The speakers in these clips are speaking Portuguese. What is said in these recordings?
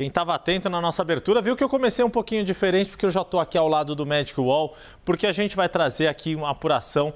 Quem estava atento na nossa abertura viu que eu comecei um pouquinho diferente, porque eu já estou aqui ao lado do Magic Wall, porque a gente vai trazer aqui uma apuração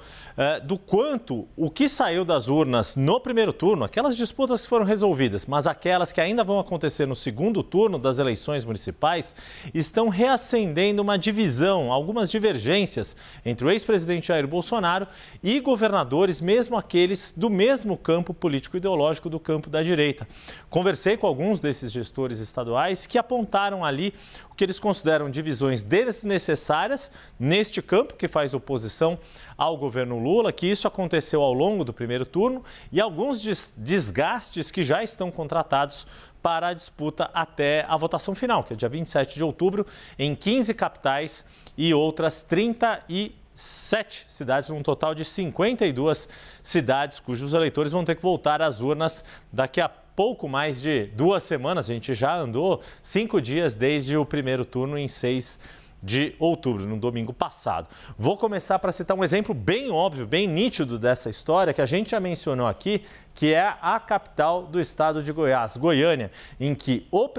do quanto o que saiu das urnas no primeiro turno, aquelas disputas que foram resolvidas, mas aquelas que ainda vão acontecer no segundo turno das eleições municipais, estão reacendendo uma divisão, algumas divergências entre o ex-presidente Jair Bolsonaro e governadores, mesmo aqueles do mesmo campo político-ideológico do campo da direita. Conversei com alguns desses gestores estaduais que apontaram ali o que eles consideram divisões desnecessárias neste campo que faz oposição ao governo Lula, que isso aconteceu ao longo do primeiro turno e alguns desgastes que já estão contratados para a disputa até a votação final, que é dia 27 de outubro, em 15 capitais e outras 37 cidades, um total de 52 cidades, cujos eleitores vão ter que voltar às urnas daqui a pouco mais de 2 semanas. A gente já andou 5 dias desde o primeiro turno em 6 de outubro, no domingo passado. Vou começar para citar um exemplo bem óbvio, bem nítido dessa história, que a gente já mencionou aqui, que é a capital do estado de Goiás, Goiânia, em que o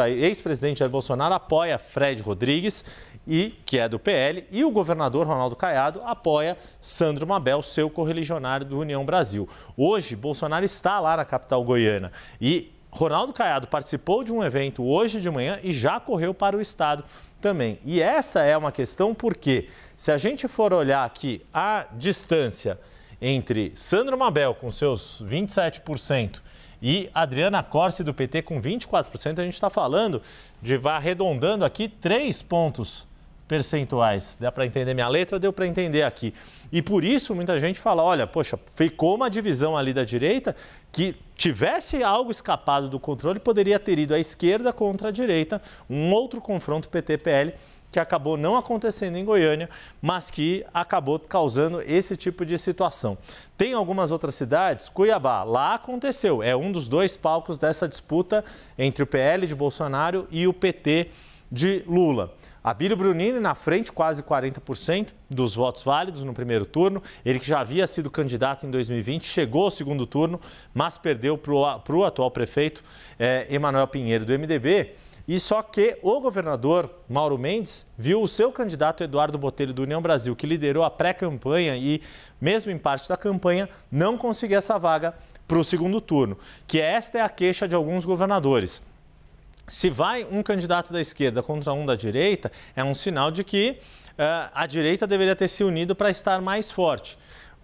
ex-presidente Jair Bolsonaro apoia Fred Rodrigues, que é do PL, e o governador Ronaldo Caiado apoia Sandro Mabel, seu correligionário do União Brasil. Hoje, Bolsonaro está lá na capital goiana e Ronaldo Caiado participou de um evento hoje de manhã e já correu para o estado também. E essa é uma questão porque, se a gente for olhar aqui a distância entre Sandro Mabel com seus 27% e Adriana Corsi do PT com 24%, a gente está falando de, vai arredondando aqui, 3 pontos percentuais. Dá para entender minha letra? Deu para entender aqui. E por isso muita gente fala, olha, poxa, ficou uma divisão ali da direita que tivesse algo escapado do controle, poderia ter ido à esquerda contra a direita, um outro confronto PT-PL que acabou não acontecendo em Goiânia, mas que acabou causando esse tipo de situação. Tem algumas outras cidades, Cuiabá, lá aconteceu, é um dos 2 palcos dessa disputa entre o PL de Bolsonaro e o PT de Lula. Abílio Brunini na frente, quase 40% dos votos válidos no primeiro turno. Ele que já havia sido candidato em 2020, chegou ao segundo turno, mas perdeu para o atual prefeito Emanuel Pinheiro, do MDB. E só que o governador Mauro Mendes viu o seu candidato Eduardo Botelho, do União Brasil, que liderou a pré-campanha e mesmo em parte da campanha, não conseguiu essa vaga para o segundo turno. Que esta é a queixa de alguns governadores. Se vai um candidato da esquerda contra um da direita, é um sinal de que a direita deveria ter se unido para estar mais forte.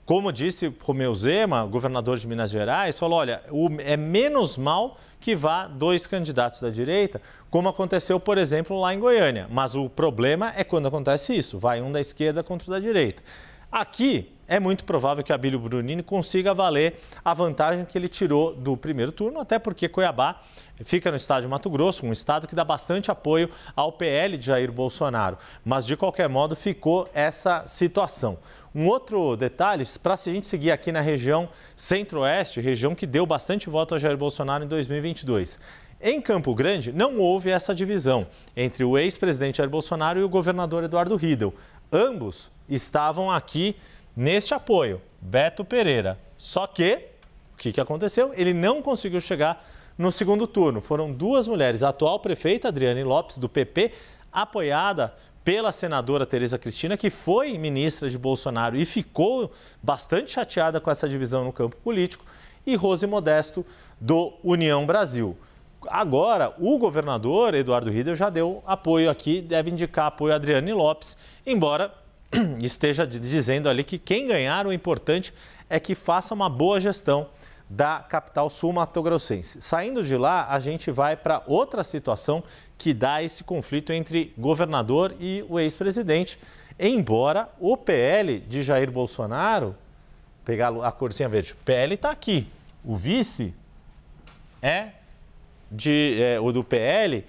Como disse Romeu Zema, governador de Minas Gerais, falou, olha, é menos mal que vá 2 candidatos da direita, como aconteceu, por exemplo, lá em Goiânia. Mas o problema é quando acontece isso, vai um da esquerda contra o da direita. Aqui é muito provável que Abílio Brunini consiga valer a vantagem que ele tirou do primeiro turno, até porque Cuiabá fica no estado de Mato Grosso, um estado que dá bastante apoio ao PL de Jair Bolsonaro. Mas, de qualquer modo, ficou essa situação. Um outro detalhe, para a gente seguir aqui na região centro-oeste, região que deu bastante voto a Jair Bolsonaro em 2022. Em Campo Grande, não houve essa divisão entre o ex-presidente Jair Bolsonaro e o governador Eduardo Riedl. Ambos estavam aqui neste apoio, Beto Pereira. Só que, o que aconteceu? Ele não conseguiu chegar no segundo turno. Foram 2 mulheres, a atual prefeita, Adriane Lopes, do PP, apoiada pela senadora Tereza Cristina, que foi ministra de Bolsonaro e ficou bastante chateada com essa divisão no campo político, e Rose Modesto, do União Brasil. Agora, o governador Eduardo Riedl já deu apoio aqui, deve indicar apoio a Adriane Lopes, embora esteja dizendo ali que quem ganhar, o importante é que faça uma boa gestão da capital sul-mato-grossense. Saindo de lá, a gente vai para outra situação que dá esse conflito entre governador e o ex-presidente, embora o PL de Jair Bolsonaro, pegar a corzinha verde, o PL está aqui, o vice o do PL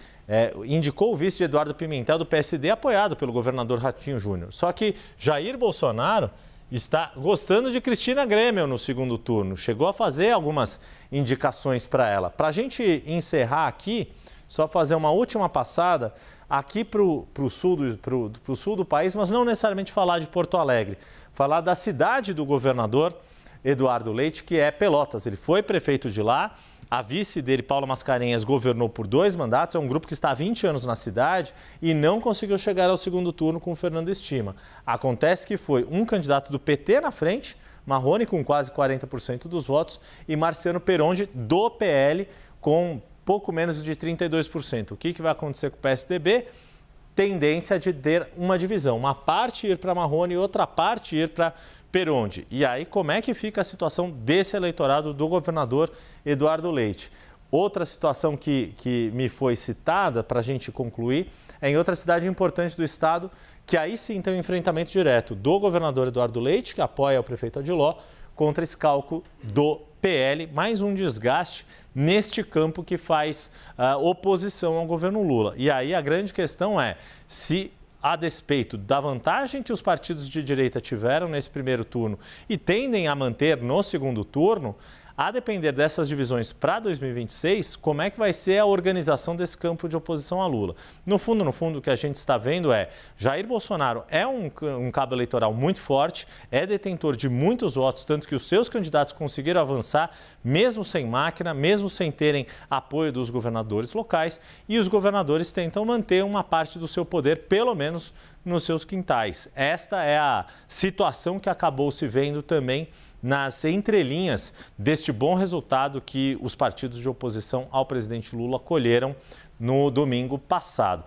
indicou o vice de Eduardo Pimentel do PSD, apoiado pelo governador Ratinho Júnior. Só que Jair Bolsonaro está gostando de Cristina Grêmio no segundo turno. Chegou a fazer algumas indicações para ela. Para a gente encerrar aqui, só fazer uma última passada aqui para o sul do país, mas não necessariamente falar de Porto Alegre. Falar da cidade do governador Eduardo Leite, que é Pelotas. Ele foi prefeito de lá A vice dele, Paula Mascarenhas, governou por 2 mandatos. É um grupo que está há 20 anos na cidade e não conseguiu chegar ao segundo turno com o Fernando Estima. Acontece que foi um candidato do PT na frente, Marrone com quase 40% dos votos e Marciano Perondi do PL com pouco menos de 32%. O que vai acontecer com o PSDB? Tendência de ter uma divisão, uma parte ir para Marrone e outra parte ir para Perondi. E aí, como é que fica a situação desse eleitorado do governador Eduardo Leite? Outra situação que me foi citada, para a gente concluir, é em outra cidade importante do estado, que aí sim tem um enfrentamento direto do governador Eduardo Leite, que apoia o prefeito Odiló, contra esse cálculo do PL, mais um desgaste neste campo que faz oposição ao governo Lula. E aí a grande questão é se, a despeito da vantagem que os partidos de direita tiveram nesse primeiro turno e tendem a manter no segundo turno, a depender dessas divisões para 2026, como é que vai ser a organização desse campo de oposição a Lula? No fundo, o que a gente está vendo é Jair Bolsonaro é um cabo eleitoral muito forte, é detentor de muitos votos, tanto que os seus candidatos conseguiram avançar, mesmo sem máquina, mesmo sem terem apoio dos governadores locais, e os governadores tentam manter uma parte do seu poder, pelo menos nos seus quintais. Esta é a situação que acabou se vendo também nas entrelinhas deste bom resultado que os partidos de oposição ao presidente Lula colheram no domingo passado.